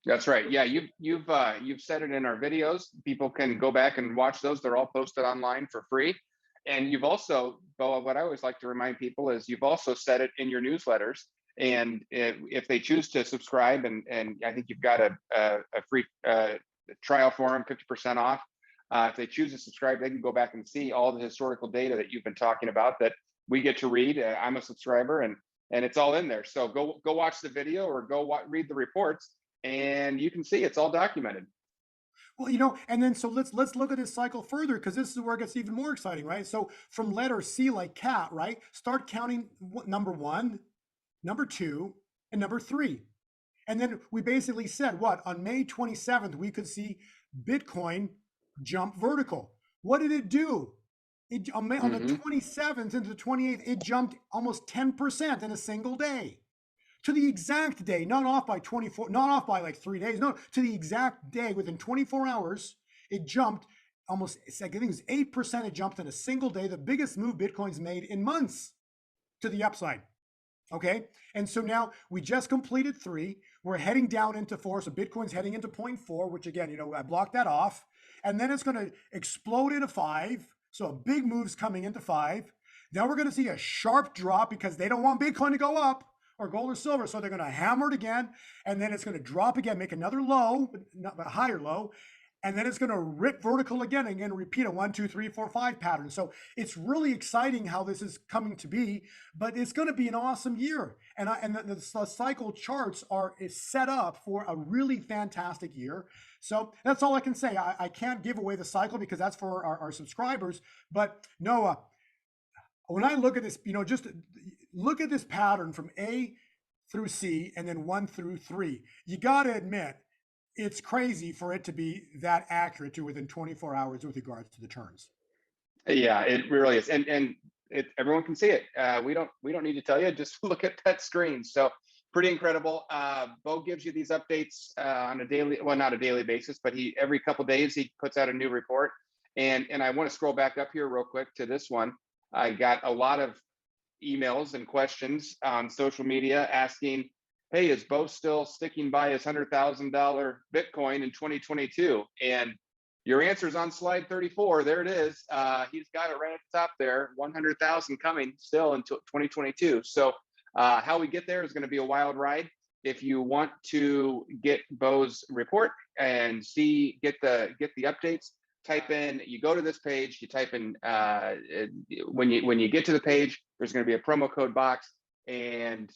That's right. Yeah, you've said it in our videos. People can go back and watch those. They're all posted online for free. And you've also, Bo, what I always like to remind people is you've also said it in your newsletters. And if they choose to subscribe, and I think you've got a free trial for them, 50% off. If they choose to subscribe, they can go back and see all the historical data that you've been talking about that we get to read. I'm a subscriber, and it's all in there. So go watch the video or read the reports, and you can see it's all documented. Well, and then so let's look at this cycle further, because this is where it gets even more exciting, right? So from letter C, like cat, right? Start counting number 1, number 2, and number 3. And then we basically said what? On May 27th, we could see Bitcoin jump vertical. What did it do? On the 27th into the 28th, it jumped almost 10% in a single day. To the exact day, not off by 24, not off by like 3 days, no, to the exact day, within 24 hours, it jumped almost, I think it was 8%, it jumped in a single day, the biggest move Bitcoin's made in months to the upside, okay? And so now we just completed 3, we're heading down into 4, so Bitcoin's heading into 0.4, which again, I blocked that off, and then it's gonna explode into 5, so a big move's coming into 5. Now we're gonna see a sharp drop because they don't want Bitcoin to go up, or gold or silver. So they're going to hammer it again, and then it's going to drop again, make another low, but not a higher low. And then it's going to rip vertical again and repeat a 1, 2, 3, 4, 5 pattern. So it's really exciting how this is coming to be, but it's going to be an awesome year. And the cycle charts is set up for a really fantastic year. So that's all I can say. I can't give away the cycle because that's for our subscribers. But Noah, when I look at this, just look at this pattern from A through C and then 1 through 3. You got to admit, it's crazy for it to be that accurate to within 24 hours with regards to the turns. Yeah, it really is, and everyone can see it. We don't need to tell you. Just look at that screen. So pretty incredible. Bo gives you these updates on a daily, well, not a daily basis, but every couple of days he puts out a new report. And I want to scroll back up here real quick to this one. I got a lot of emails and questions on social media asking, hey, is Bo still sticking by his $100,000 Bitcoin in 2022? And your answer is on slide 34. There it is. He's got it right at the top there, 100,000 coming still until 2022. So how we get there is going to be a wild ride. If you want to get Bo's report and get the updates, you go to this page, you type in, when you get to the page, there's going to be a promo code box, and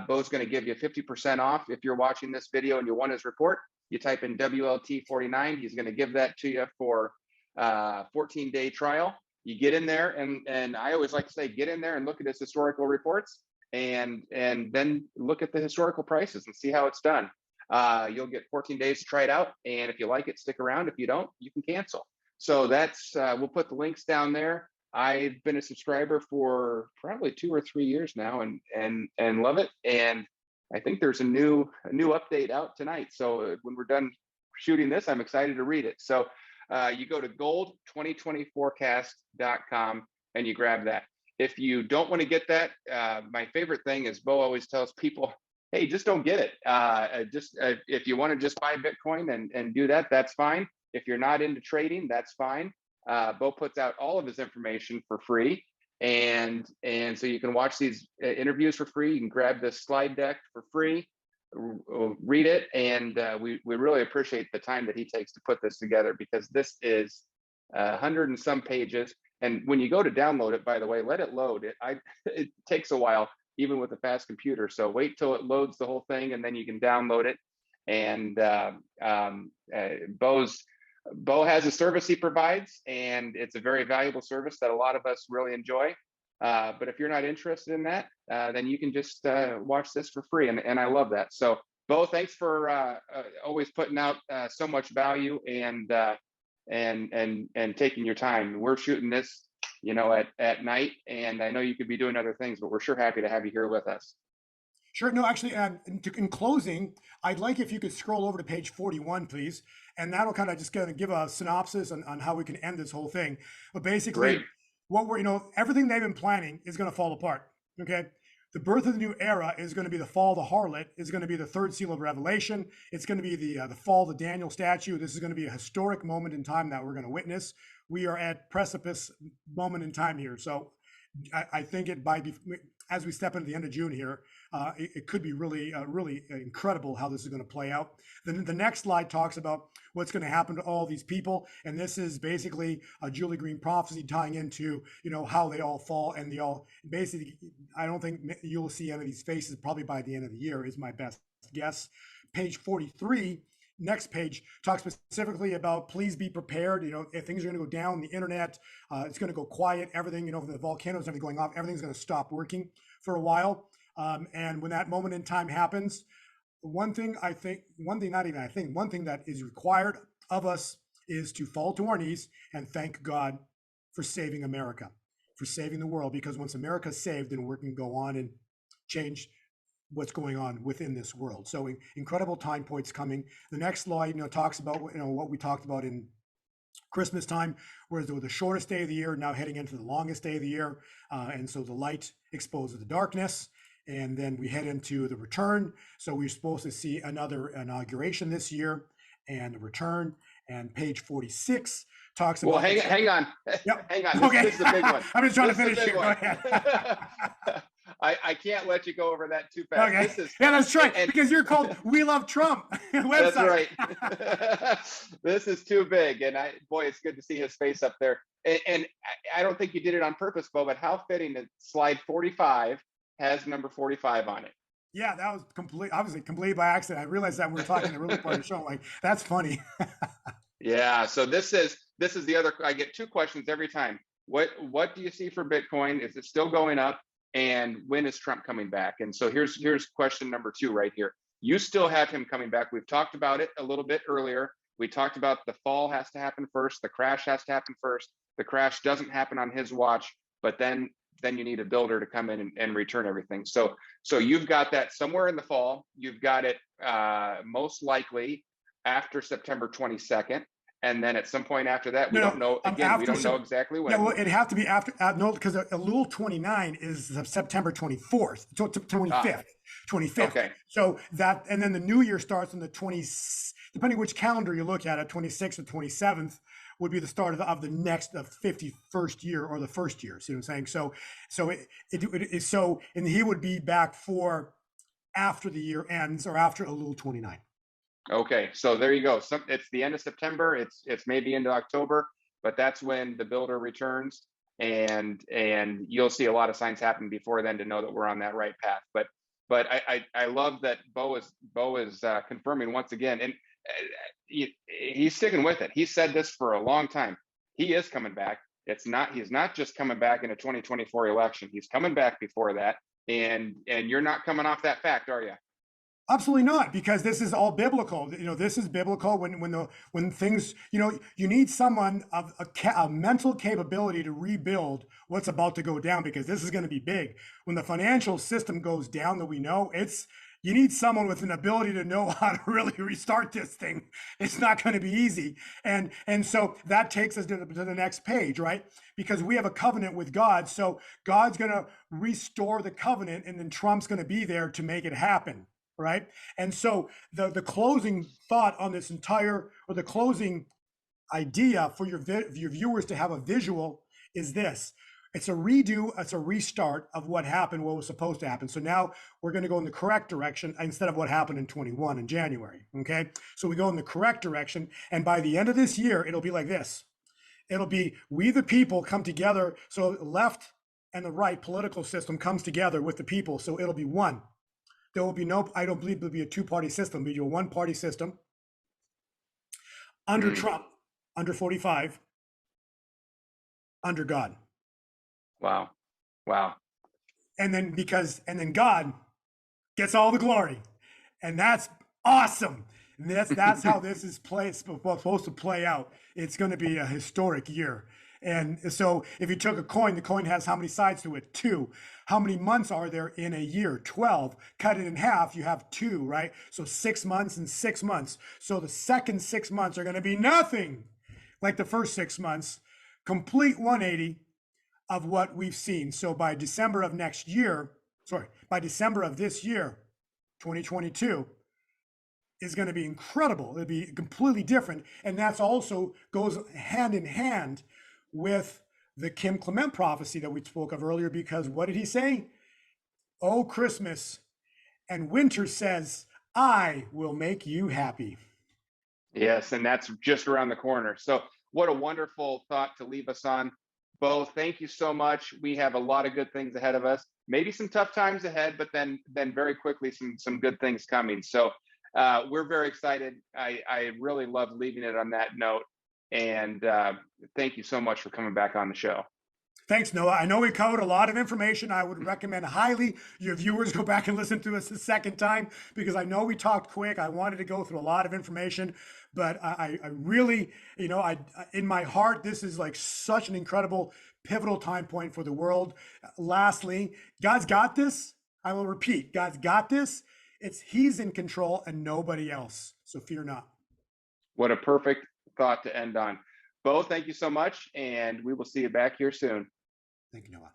Bo's going to give you 50% off. If you're watching this video and you want his report, you type in WLT49. He's going to give that to you for 14-day trial. You get in there, and I always like to say, get in there and look at his historical reports, and then look at the historical prices and see how it's done. You'll get 14 days to try it out, and if you like it, stick around. If you don't, you can cancel. So that's we'll put the links down there. I've been a subscriber for probably 2 or 3 years now, and love it. And I think there's a new update out tonight. So when we're done shooting this. I'm excited to read it. So you go to gold2020forecast.com and you grab that. If you don't want to get that, my favorite thing is Bo always tells people, hey, just don't get it. If you want to just buy Bitcoin and do that, that's fine. If you're not into trading, that's fine. Bo puts out all of his information for free. And so you can watch these interviews for free. You can grab this slide deck for free, read it. And we really appreciate the time that he takes to put this together, because this is 100 and some pages. And when you go to download it, by the way, let it load. It takes a while, even with a fast computer. So wait till it loads the whole thing, and then you can download it. And Bo has a service he provides, and it's a very valuable service that a lot of us really enjoy. But if you're not interested in that, then you can just watch this for free. And I love that. So Bo, thanks for always putting out so much value and taking your time. We're shooting this, at night, and I know you could be doing other things, but we're sure happy to have you here with us. Sure. No, actually, in closing, I'd like if you could scroll over to page 41, please. And that'll kind of just give a synopsis on how we can end this whole thing. But basically, Great. Everything they've been planning is going to fall apart. Okay. The birth of the new era is going to be the fall of the harlot, is going to be the third seal of Revelation. It's going to be the fall of the Daniel statue. This is going to be a historic moment in time that we're going to witness. We are at precipice moment in time here. So I think as we step into the end of June here, it could be really incredible how this is going to play out. Then the next slide talks about what's going to happen to all these people, and this is basically a Julie Green prophecy tying into how they all fall, and they all basically. I don't think you'll see any of these faces probably by the end of the year, is my best guess. Page 43. Next page talks specifically about please be prepared. If things are going to go down, the internet, it's going to go quiet. Everything, the volcanoes and everything going off, everything's going to stop working for a while. And when that moment in time happens, one thing that is required of us is to fall to our knees and thank God for saving America, for saving the world. Because once America's saved, then we can go on and change what's going on within this world. So incredible time points coming. The next slide, talks about what we talked about in Christmas time, whereas the shortest day of the year, now heading into the longest day of the year, and so the light exposes the darkness, and then we head into the return. So we're supposed to see another inauguration this year and a return. And page 46 talks about. Well, hang on. Yep. Hang on. Okay. This is the big one. I'm just trying to finish here. Go ahead. I can't let you go over that too fast. Okay. That's right. Because you're called We Love Trump website. That's right. This is too big. And it's good to see his face up there. And I don't think you did it on purpose, Bo, but how fitting that slide 45 has number 45 on it. Yeah, that was completely by accident. I realized that we were talking the early part of the show. Like, that's funny. Yeah. So this is the other. I get two questions every time. What do you see for Bitcoin? Is it still going up? And when is Trump coming back? And so here's question number 2 right here. You still have him coming back. We've talked about it a little bit earlier. We talked about the fall has to happen first. The crash has to happen first. The crash doesn't happen on his watch, but then you need a builder to come in and return everything. So you've got that somewhere in the fall. You've got it most likely after September 22nd. And then at some point after that, we don't know. Again, we don't know exactly when. Yeah, well, it'd have to be after. No, because Elul 29 is September 24th, 25th. Okay. So that, and then the new year starts on the 20th, depending which calendar you look at, 26th or 27th would be the start of the next 51st year or the first year. See what I'm saying? So and he would be back for after the year ends or after Elul 29. Okay, so there you go. It's the end of September. It's maybe into October, but that's when the builder returns, and you'll see a lot of signs happen before then to know that we're on that right path. But I love that Bo is confirming once again, and he's sticking with it. He said this for a long time. He is coming back. He's not just coming back in a 2024 election. He's coming back before that, and you're not coming off that fact, are you? Absolutely not, because this is all biblical. This is biblical. When things, you need someone of a mental capability to rebuild what's about to go down, because this is going to be big. When the financial system goes down, that we know, it's you need someone with an ability to know how to really restart this thing. It's not going to be easy. And so that takes us to the next page, right? Because we have a covenant with God. So God's going to restore the covenant, and then Trump's going to be there to make it happen, right? And so the closing thought on this entire, or the closing idea for your viewers to have a visual is this. It's a redo, it's a restart of what happened, what was supposed to happen. So now we're going to go in the correct direction instead of what happened in 21 in January. Okay. So we go in the correct direction. And by the end of this year, it'll be like this. It'll be we the people come together. So left and the right political system comes together with the people. So it'll be one. There will be no, I don't believe there'll be a two-party system. It'll be a one-party system. Under Trump, under 45, under God. Wow. Wow. And then God gets all the glory. And that's awesome. And that's how this is supposed to play out. It's going to be a historic year. And so if you took a coin, the coin has how many sides to it? 2. How many months are there in a year? 12. Cut it in half, you have 2, right? So 6 months and 6 months. So the second 6 months are going to be nothing like the first 6 months. Complete 180 of what we've seen. So by December of this year, 2022, is going to be incredible. It'll be completely different. And that's also goes hand in hand with the Kim Clement prophecy that we spoke of earlier, because what did he say? Oh, Christmas and winter says, I will make you happy. Yes, and that's just around the corner. So what a wonderful thought to leave us on. Bo, thank you so much. We have a lot of good things ahead of us. Maybe some tough times ahead, but then very quickly some good things coming. So we're very excited. I really love leaving it on that note. And thank you so much for coming back on the show. Thanks, Noah. I know we covered a lot of information. I would recommend highly your viewers go back and listen to us a second time, because I know we talked quick. I wanted to go through a lot of information, but I really, in my heart, this is like such an incredible, pivotal time point for the world. Lastly, God's got this. I will repeat, God's got this. He's in control and nobody else. So fear not. What a perfect thought to end on. Bo, thank you so much. And we will see you back here soon. Thank you, Noah.